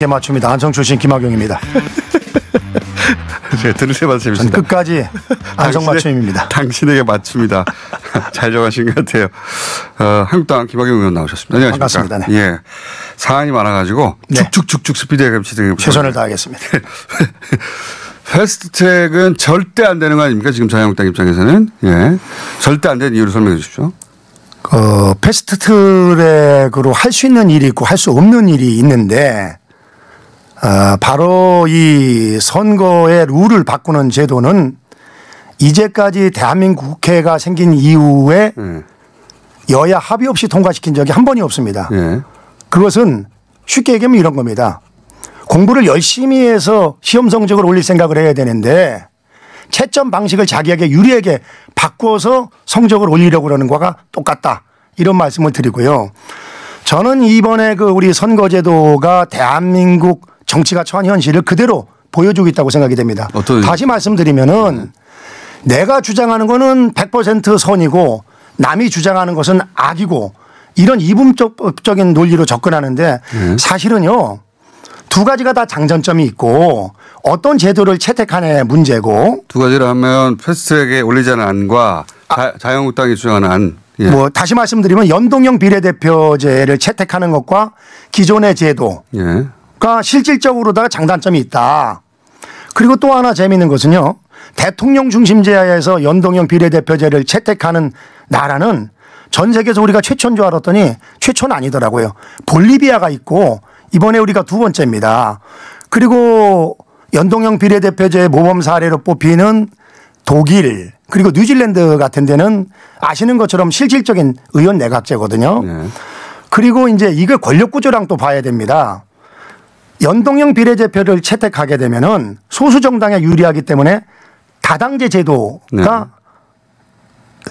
맞춥니다. 안성 출신 김학용입니다. 들을 때마다 재밌습니다. 끝까지 안성 맞춤입니다. 당신에게 맞춥니다. 잘 적으신 것 같아요. 한국당 김학용 의원 나오셨습니다. 안녕하십니까. 반갑습니다. 네. 예, 사안이 많아가지고 축축축축 스피드에 진행해 최선을 다하겠습니다. 패스트트랙은 절대 안 되는 거 아닙니까? 지금 자유한국당 입장에서는. 예, 절대 안 되는 이유를 설명해 주십시오. 패스트트랙으로 할 수 있는 일이 있고 할 수 없는 일이 있는데 바로 이 선거의 룰을 바꾸는 제도는 이제까지 대한민국 국회가 생긴 이후에 여야 합의 없이 통과시킨 적이 한 번이 없습니다. 그것은 쉽게 얘기하면 이런 겁니다. 공부를 열심히 해서 시험 성적을 올릴 생각을 해야 되는데 채점 방식을 자기에게 유리하게 바꿔서 성적을 올리려고 그러는 거가 똑같다. 이런 말씀을 드리고요. 저는 이번에 우리 선거제도가 대한민국 정치가 처한 현실을 그대로 보여주고 있다고 생각이 됩니다. 다시 말씀드리면은 내가 주장하는 거는 100% 선이고 남이 주장하는 것은 악이고 이런 이분법적인 논리로 접근하는데 사실은요. 두 가지가 다 장단점이 있고 어떤 제도를 채택하느냐의 문제고. 두 가지를 하면 패스트트랙에 올리자는 안과 자유한국당이 주장하는 안. 예. 다시 말씀드리면 연동형 비례대표제를 채택하는 것과 기존의 제도가 실질적으로다가 장단점이 있다. 그리고 또 하나 재미있는 것은요. 대통령 중심제하에서 연동형 비례대표제를 채택하는 나라는 전 세계에서 우리가 최초인 줄 알았더니 최초는 아니더라고요. 볼리비아가 있고 이번에 우리가 두 번째입니다. 그리고 연동형 비례대표제 모범 사례로 뽑히는 독일 그리고 뉴질랜드 같은 데는 아시는 것처럼 실질적인 의원 내각제거든요. 그리고 이제 이거 권력 구조랑 또 봐야 됩니다. 연동형 비례대표를 채택하게 되면은 소수 정당에 유리하기 때문에 다당제 제도가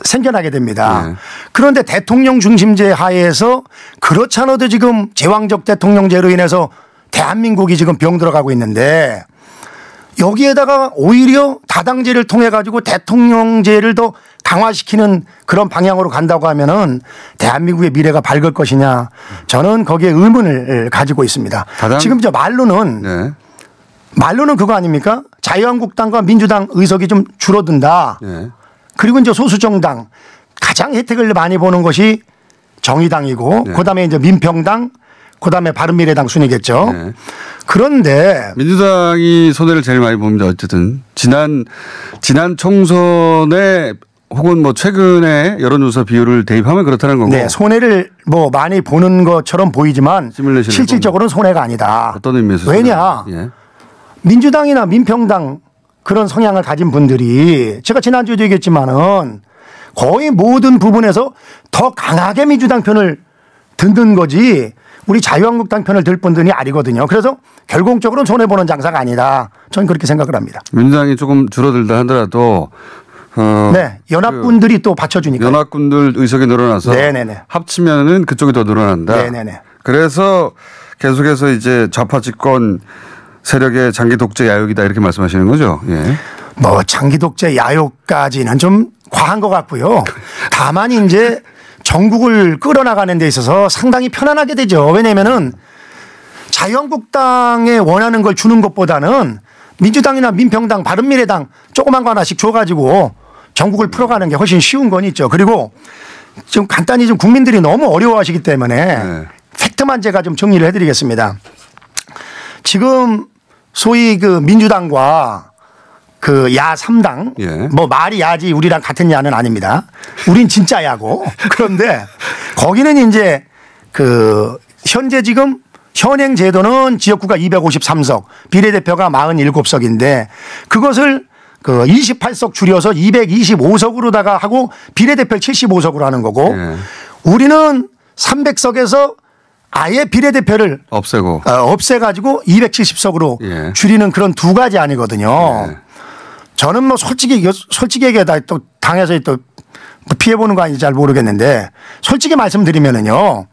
생겨나게 됩니다. 그런데 대통령 중심제 하에서 그렇지 않아도 지금 제왕적 대통령제로 인해서 대한민국이 지금 병 들어가고 있는데 여기에다가 오히려 다당제를 통해 가지고 대통령제를 더 강화시키는 그런 방향으로 간다고 하면은 대한민국의 미래가 밝을 것이냐 저는 거기에 의문을 가지고 있습니다. 지금 저 말로는 그거 아닙니까? 자유한국당과 민주당 의석이 좀 줄어든다. 그리고 이제 소수정당 가장 혜택을 많이 보는 것이 정의당이고 그다음에 이제 민평당 그다음에 바른미래당 순이겠죠. 그런데 민주당이 손해를 제일 많이 봅니다. 어쨌든 지난 총선에 혹은 뭐 최근에 여론조사 비율을 대입하면 그렇다는 거고. 네, 손해를 많이 보는 것처럼 보이지만 실질적으로는 손해가 아니다. 어떤 의미에서? 왜냐? 민주당이나 민평당 그런 성향을 가진 분들이 제가 지난주에도 얘기했지만은 거의 모든 부분에서 더 강하게 민주당 편을 듣는 거지 우리 자유한국당 편을 들 분들이 아니거든요. 그래서 결국적으로는 손해보는 장사가 아니다. 저는 그렇게 생각을 합니다. 민주당이 조금 줄어들다 하더라도 네, 연합군들이 또 받쳐주니까. 연합군들 의석이 늘어나서 합치면은 그쪽이 더 늘어난다. 그래서 계속해서 이제 좌파 집권 세력의 장기 독재 야욕이다 이렇게 말씀하시는 거죠. 장기 독재 야욕까지는 좀 과한 것 같고요. 다만 이제 전국을 끌어나가는 데 있어서 상당히 편안하게 되죠. 왜냐하면은 자유한국당에 원하는 걸 주는 것보다는 민주당이나 민평당, 바른미래당 조그만 거 하나씩 줘가지고 전국을 풀어가는 게 훨씬 쉬운 건 있죠. 그리고 좀 간단히 좀 국민들이 너무 어려워하시기 때문에 팩트만 제가 좀 정리를 해드리겠습니다. 지금 소위 민주당과 야 3당 말이 야지 우리랑 같은 야는 아닙니다. 우린 진짜 야고. 그런데 거기는 이제 현재 지금 현행 제도는 지역구가 253석 비례대표가 47석인데 그것을 28석 줄여서 225석으로다가 하고 비례대표를 75석으로 하는 거고 우리는 300석에서 아예 비례대표를 없애가지고 270석으로 줄이는 그런 두 가지 아니거든요. 저는 솔직히 얘기하다 또 당에서 또 피해보는 거 아닌지 잘 모르겠는데 솔직히 말씀드리면은요.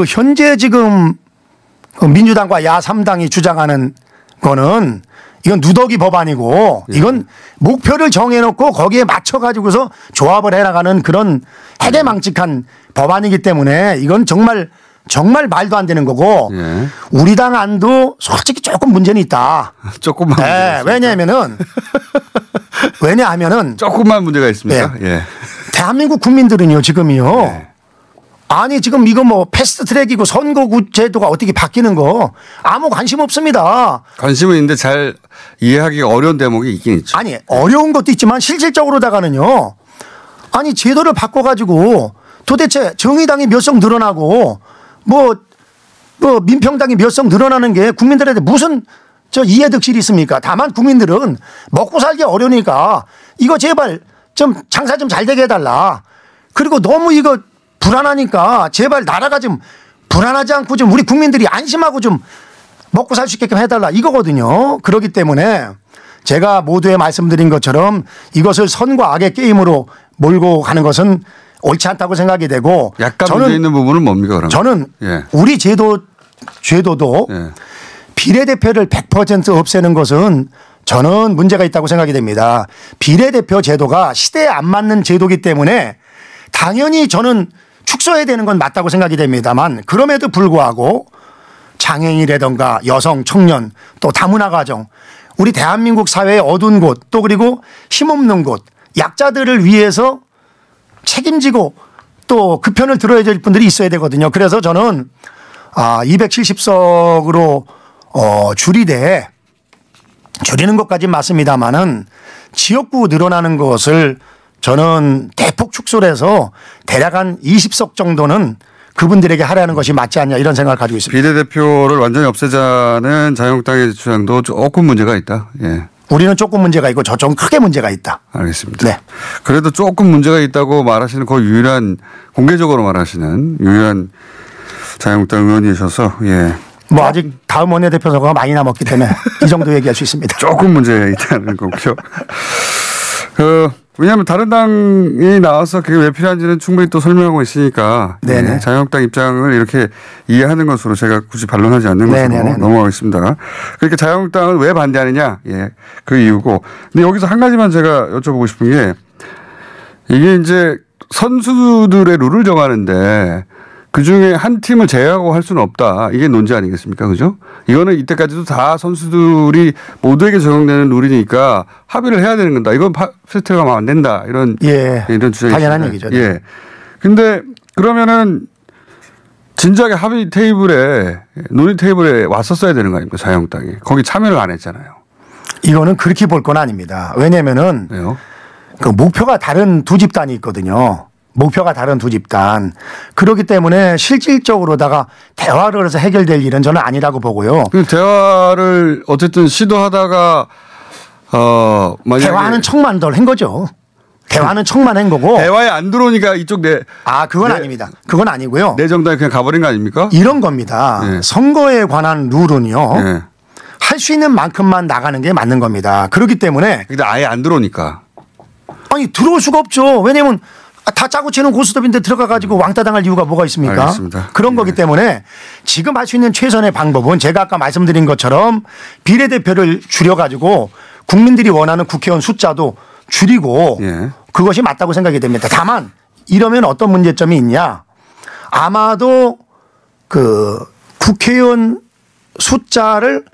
현재 지금 민주당과 야 3당이 주장하는 거는 이건 누더기 법안이고 이건 목표를 정해놓고 거기에 맞춰가지고서 조합을 해나가는 그런 해대망측한 법안이기 때문에 이건 정말 정말 말도 안 되는 거고 예. 우리 당 안도 솔직히 조금 문제는 있다. 조금만. 네, 왜냐하면은 조금만 문제가 있습니다. 예. 예. 대한민국 국민들은요 지금이요. 예. 아니 지금 이거 뭐 패스트트랙이고 선거구 제도가 어떻게 바뀌는 거 아무 관심 없습니다. 관심은 있는데 잘 이해하기가 어려운 대목이 있긴 있죠. 아니 어려운 것도 있지만 실질적으로다가는요. 아니 제도를 바꿔가지고 도대체 정의당이 몇 석 늘어나고 뭐 민평당이 몇 석 늘어나는 게 국민들한테 무슨 이해득실이 있습니까? 다만 국민들은 먹고 살기 어려우니까 이거 제발 좀 장사 좀 잘 되게 해달라. 그리고 너무 이거 불안하니까 제발 나라가 좀 불안하지 않고 좀 우리 국민들이 안심하고 좀 먹고 살 수 있게끔 해달라 이거거든요. 그렇기 때문에 제가 모두에 말씀드린 것처럼 이것을 선과 악의 게임으로 몰고 가는 것은 옳지 않다고 생각이 되고 약간 문제 있는 부분은 뭡니까 그러면? 저는 예. 우리 제도도 예. 비례대표를 100% 없애는 것은 저는 문제가 있다고 생각이 됩니다. 비례대표 제도가 시대에 안 맞는 제도이기 때문에 당연히 저는 축소해야 되는 건 맞다고 생각이 됩니다만 그럼에도 불구하고 장애인이라든가 여성, 청년 또 다문화 가정 우리 대한민국 사회의 어두운 곳 또 그리고 힘없는 곳 약자들을 위해서 책임지고 또 그 편을 들어야 될 분들이 있어야 되거든요. 그래서 저는 270석으로 줄이는 것까지는 맞습니다만은 지역구 늘어나는 것을 저는 대폭 축소를 해서 대략 한 20석 정도는 그분들에게 하라는 것이 맞지 않냐 이런 생각을 가지고 있습니다. 비례대표를 완전히 없애자는 자유한국당의 주장도 조금 문제가 있다. 예. 우리는 조금 문제가 있고 저쪽은 크게 문제가 있다. 알겠습니다. 네. 그래도 조금 문제가 있다고 말하시는 거의 유일한 공개적으로 말하시는 유일한 자유한국당 의원이셔서 예. 뭐 아직 다음 원내대표 선거가 많이 남았기 때문에 이 정도 얘기할 수 있습니다. 조금 문제 있다는 거고요. 왜냐하면 다른 당이 나와서 그게 왜 필요한지는 충분히 또 설명하고 있으니까 네, 자유한국당 입장을 이렇게 이해하는 것으로 제가 굳이 반론하지 않는 것으로 넘어가겠습니다. 그러니까 자유한국당은 왜 반대하느냐, 예, 그 이유고. 근데 여기서 한 가지만 제가 여쭤보고 싶은 게 이게 이제 선수들의 룰을 정하는데 그중에 한 팀을 제외하고 할 수는 없다. 이게 논지 아니겠습니까? 그죠? 이거는 이때까지도 다 선수들이 모두에게 적용되는 룰이니까 합의를 해야 되는 건다. 이건 패스트트랙 하면 안 된다. 이런 주장이 당연한 얘기죠. 예. 근데 그러면은 진작에 합의 테이블에 논의 테이블에 왔었어야 되는 거 아닙니까? 자유한국당이. 거기 참여를 안 했잖아요. 이거는 그렇게 볼 건 아닙니다. 왜냐면은 그 목표가 다른 두 집단이 있거든요. 목표가 다른 두 집단. 그렇기 때문에 실질적으로다가 대화를 해서 해결될 일은 저는 아니라고 보고요. 그 대화를 어쨌든 시도하다가 만약에 대화하는 척만 덜 한 거죠. 대화는 척만 한 거고. 대화에 안 들어오니까 이쪽 그건 아닙니다. 그건 아니고요. 내 정당이 그냥 가버린 거 아닙니까? 이런 겁니다. 네. 선거에 관한 룰은요. 네. 할 수 있는 만큼만 나가는 게 맞는 겁니다. 그렇기 때문에. 근데 아예 안 들어오니까. 아니 들어올 수가 없죠. 왜냐하면 다 짜고 치는 고스톱인데 들어가 가지고 왕따 당할 이유가 뭐가 있습니까? 알겠습니다. 그런 거기 때문에 지금 할 수 있는 최선의 방법은 제가 아까 말씀드린 것처럼 비례대표를 줄여 가지고 국민들이 원하는 국회의원 숫자도 줄이고 그것이 맞다고 생각이 됩니다. 다만 이러면 어떤 문제점이 있냐? 아마도 그 국회의원 숫자를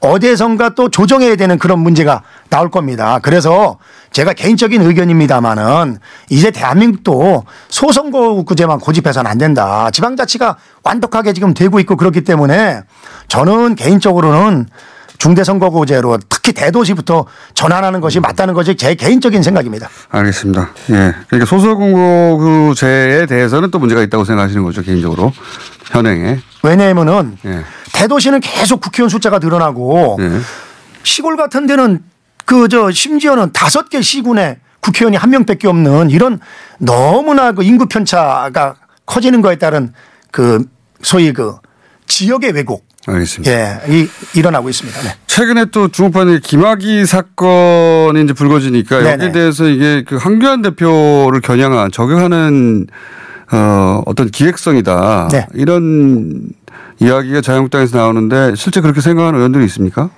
어디선가 또 조정해야 되는 그런 문제가 나올 겁니다. 그래서 제가 개인적인 의견입니다마는 이제 대한민국도 소선거구제만 고집해서는 안 된다. 지방자치가 완벽하게 지금 되고 있고 그렇기 때문에 저는 개인적으로는 중대선거구제로 특히 대도시부터 전환하는 것이 맞다는 것이 제 개인적인 생각입니다. 알겠습니다. 예. 그러니까 소선거구제에 대해서는 또 문제가 있다고 생각하시는 거죠, 개인적으로 현행에. 왜냐하면은 대도시는 계속 국회의원 숫자가 늘어나고 시골 같은 데는 심지어는 5개 시군에 국회의원이 1명밖에 없는 이런 너무나 그 인구 편차가 커지는 거에 따른 소위 지역의 왜곡. 알겠습니다. 예, 일어나고 있습니다. 네. 최근에 또 주목받는 김학의 사건이 이제 불거지니까 여기에 대해서 이게 황교안 대표를 겨냥한 적용하는 어떤 기획성이다. 네. 이런 이야기가 자유한국당에서 나오는데 실제 그렇게 생각하는 의원들이 있습니까?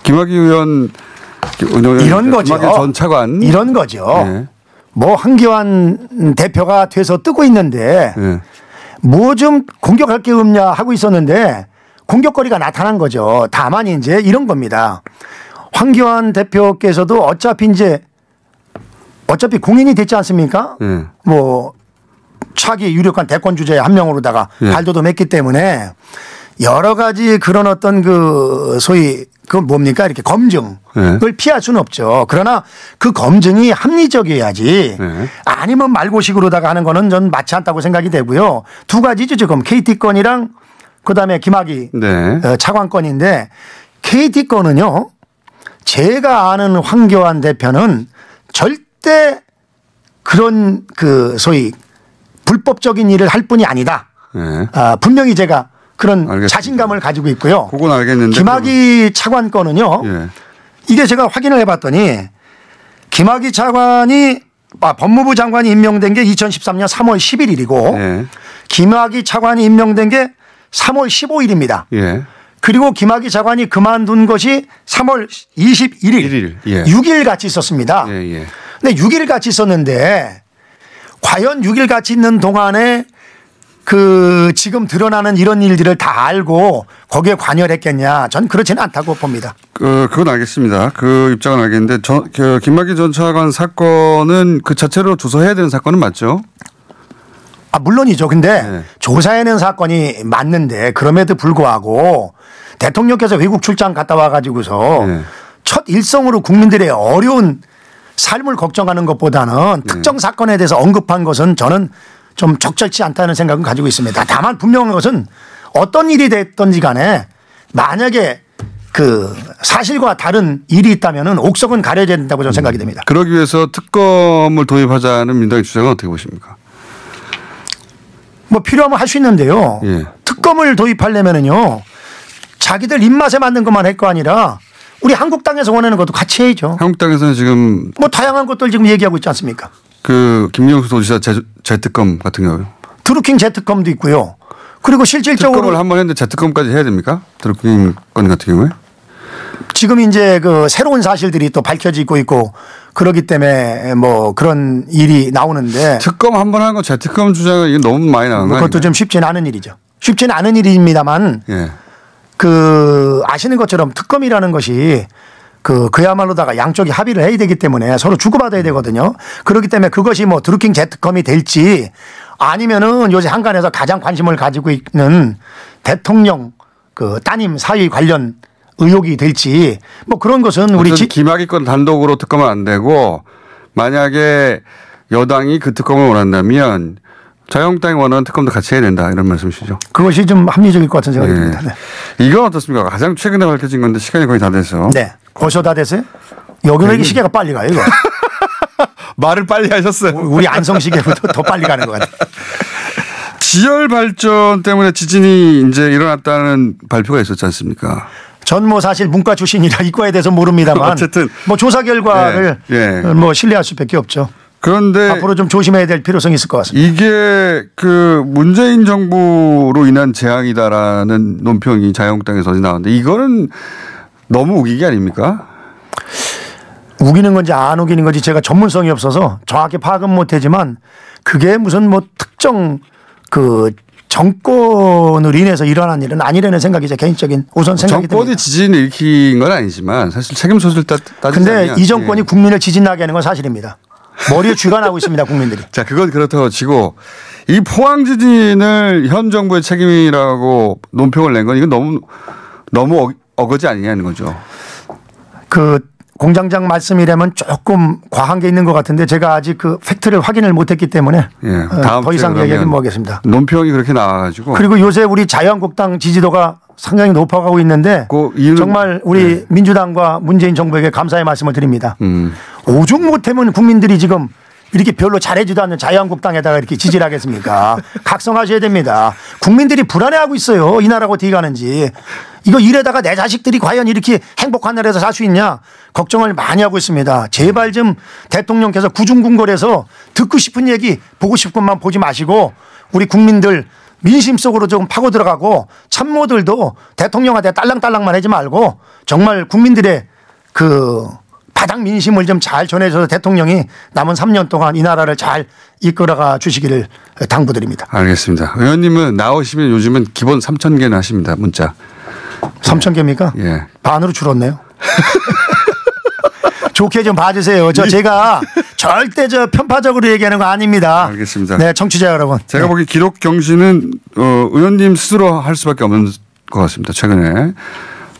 김학의 의원 이런 거죠. 김학의 전 차관 이런 거죠. 뭐 황교안 대표가 돼서 뜨고 있는데 뭐 좀 공격할 게 없냐 하고 있었는데 공격거리가 나타난 거죠. 다만 이제 이런 겁니다. 황교안 대표께서도 어차피 공인이 됐지 않습니까? 뭐 차기 유력한 대권 주자의 한 명으로다가 발돋움했기 때문에 여러 가지 그런 어떤 그 소위 그 뭡니까 이렇게 검증을 피할 수는 없죠. 그러나 그 검증이 합리적이어야지 아니면 말고식으로다가 하는 거는 전 맞지 않다고 생각이 되고요. 두 가지죠 지금 KT 건이랑 그다음에 김학의 차관 건인데 KT 건은요. 제가 아는 황교안 대표는 절대 그런 그 소위 불법적인 일을 할 뿐이 아니다. 분명히 제가 그런 알겠습니다. 자신감을 가지고 있고요. 그건 알겠는데. 김학의 차관 건은요. 이게 제가 확인을 해봤더니 김학의 차관이 법무부 장관이 임명된 게 2013년 3월 11일이고 김학의 차관이 임명된 게 3월 15일입니다. 그리고 김학의 차관이 그만둔 것이 3월 21일. 6일 같이 있었습니다. 근데 6일 같이 있었는데 과연 6일 같이 있는 동안에 그 지금 드러나는 이런 일들을 다 알고 거기에 관여를 했겠냐. 전 그렇지는 않다고 봅니다. 그건 알겠습니다. 그 입장은 알겠는데 김학의 전 차관 사건은 그 자체로 조사해야 되는 사건은 맞죠? 물론이죠. 근데 조사해낸 사건이 맞는데 그럼에도 불구하고 대통령께서 외국 출장 갔다 와가지고서 첫 일성으로 국민들의 어려운 삶을 걱정하는 것보다는 특정 사건에 대해서 언급한 것은 저는 좀 적절치 않다는 생각은 가지고 있습니다. 다만 분명한 것은 어떤 일이 됐든지 간에 만약에 그 사실과 다른 일이 있다면 옥석은 가려져야 된다고 저는 생각이 됩니다. 그러기 위해서 특검을 도입하자는 민주당의 주장은 어떻게 보십니까? 뭐 필요하면 할 수 있는데요. 특검을 도입하려면은요. 자기들 입맛에 맞는 것만 할 거 아니라 우리 한국당에서 원하는 것도 같이 해야죠. 한국당에서는 지금 뭐 다양한 것들 지금 얘기하고 있지 않습니까? 그 김경수 도지사 재특검 같은 경우요. 드루킹 재특검도 있고요. 그리고 실질적으로 특검을 한번 했는데 재특검까지 해야 됩니까? 드루킹 건 같은 경우에? 지금 이제 그 새로운 사실들이 또 밝혀지고 있고 그러기 때문에 뭐 그런 일이 나오는데 특검 한번 한 건 재특검 주장은 이게 너무 많이 나온 거 아니에요? 그것도 좀 쉽지는 않은 일이죠. 쉽지는 않은 일입니다만 그 아시는 것처럼 특검이라는 것이 그야말로다가 양쪽이 합의를 해야 되기 때문에 서로 주고받아야 되거든요. 그렇기 때문에 그것이 뭐 드루킹 재특검이 될지 아니면은 요새 한간에서 가장 관심을 가지고 있는 대통령 그 따님 사위 관련 의혹이 될지 뭐 그런 것은 우리 김학의 건 단독으로 특검은 안 되고 만약에 여당이 그 특검을 원한다면 자유한국당이 원하는 특검도 같이 해야 된다 이런 말씀이시죠? 그것이 좀 합리적일 것 같은 생각이 듭니다. 이건 어떻습니까? 가장 최근에 밝혀진 건데 시간이 거의 다 돼서. 네. 벌써 다 됐어요? 여기는 이게 시계가 빨리 가요, 이거. 말을 빨리 하셨어요. 우리 안성 시계보다 더 빨리 가는 것 같아요. 지열 발전 때문에 지진이 이제 일어났다는 발표가 있었지 않습니까? 전 뭐 사실 문과 출신이라 이과에 대해서 모릅니다만 어쨌든 뭐 조사 결과를 뭐 신뢰할 수밖에 없죠. 그런데 앞으로 좀 조심해야 될 필요성이 있을 것 같습니다. 이게 그 문재인 정부로 인한 재앙이다라는 논평이 자유한국당에서 나왔는데 이거는 너무 우기기 아닙니까? 우기는 건지 안 우기는 건지 제가 전문성이 없어서 정확히 파악은 못하지만 그게 무슨 뭐 특정 그 정권으로 인해서 일어난 일은 아니라는 생각이 제 개인적인 우선 생각이 듭니다. 정권이 지진을 일으킨 건 아니지만 사실 책임 소재를 따지자면. 그런데 이 정권이 국민을 지진나게 하는 건 사실입니다. 머리에 쥐가 나고 있습니다. 국민들이. 자, 그건 그렇다고 치고 이 포항 지진을 현 정부의 책임이라고 논평을 낸 건 이건 너무 어거지 아니냐는 거죠. 그 공장장 말씀이라면 조금 과한 게 있는 것 같은데 제가 아직 그 팩트를 확인을 못했기 때문에 더 이상 얘기하기는 뭐하겠습니다. 논평이 그렇게 나와가지고. 그리고 요새 우리 자유한국당 지지도가 상당히 높아가고 있는데 정말 우리 민주당과 문재인 정부에게 감사의 말씀을 드립니다. 오죽 못하면 국민들이 지금 이렇게 별로 잘해지도 않는 자유한국당에다가 이렇게 지지를 하겠습니까? 각성하셔야 됩니다. 국민들이 불안해하고 있어요. 이 나라가 어떻게 가는지. 이거 이래다가 내 자식들이 과연 이렇게 행복한 나라에서 살 수 있냐 걱정을 많이 하고 있습니다. 제발 좀 대통령께서 구중궁궐에서 듣고 싶은 얘기 보고 싶은 것만 보지 마시고 우리 국민들 민심 속으로 좀 파고 들어가고 참모들도 대통령한테 딸랑딸랑만 하지 말고 정말 국민들의 그 가장 민심을 좀 잘 전해줘서 대통령이 남은 3년 동안 이 나라를 잘 이끌어가 주시기를 당부드립니다. 알겠습니다. 의원님은 나오시면 요즘은 기본 3,000개는 하십니다. 문자. 3,000개입니까? 예. 반으로 줄었네요. 좋게 좀 봐주세요. 제가 절대 편파적으로 얘기하는 거 아닙니다. 알겠습니다. 네, 청취자 여러분. 제가 보기 기록 경신은 의원님 스스로 할 수밖에 없는 것 같습니다.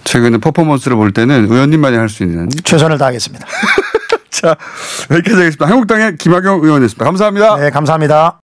최근에 퍼포먼스를 볼 때는 의원님만이 할 수 있는. 최선을 다하겠습니다. 자, 여기까지 하겠습니다. 한국당의 김학용 의원이었습니다. 감사합니다. 네, 감사합니다.